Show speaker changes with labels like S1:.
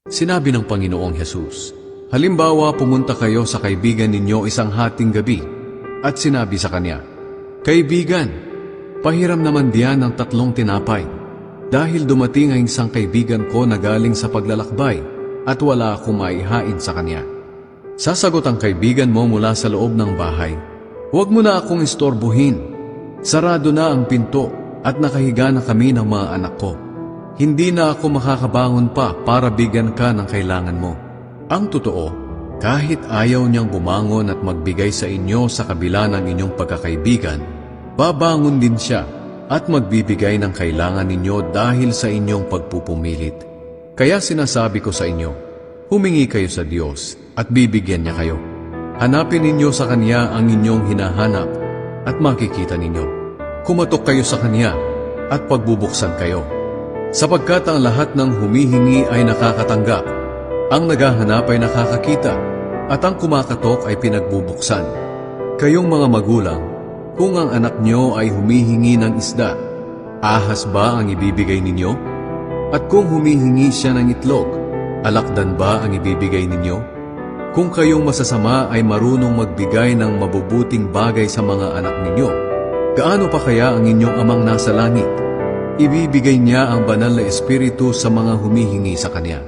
S1: Sinabi ng Panginoong Hesus, halimbawa pumunta kayo sa kaibigan ninyo isang hating gabi at sinabi sa kanya, Kaibigan, pahiram naman diyan ng 3 tinapay dahil dumating ang isang kaibigan ko na galing sa paglalakbay at wala akong maihain sa kanya. Sasagot ang kaibigan mo mula sa loob ng bahay, Huwag mo na akong istorbohin. Sarado na ang pinto at nakahiga na kami ng mga anak ko. Hindi na ako makakabangon pa para bigyan ka ng kailangan mo. Ang totoo, kahit ayaw niyang bumangon at magbigay sa inyo sa kabila ng inyong pagkakaibigan, babangon din siya at magbibigay ng kailangan ninyo dahil sa inyong pagpupumilit. Kaya sinasabi ko sa inyo, humingi kayo sa Diyos at bibigyan niya kayo. Hanapin ninyo sa Kanya ang inyong hinahanap at makikita ninyo. Kumatok kayo sa Kanya at pagbubuksan kayo. Sapagkat ang lahat ng humihingi ay nakakatanggap, ang naghahanap ay nakakakita, at ang kumakatok ay pinagbubuksan. Kayong mga magulang, kung ang anak nyo ay humihingi ng isda, ahas ba ang ibibigay ninyo? At kung humihingi siya ng itlog, alakdan ba ang ibibigay ninyo? Kung kayong masasama ay marunong magbigay ng mabubuting bagay sa mga anak ninyo, gaano pa kaya ang inyong amang nasa langit? Ibibigay niya ang banal na espiritu sa mga humihingi sa Kanya.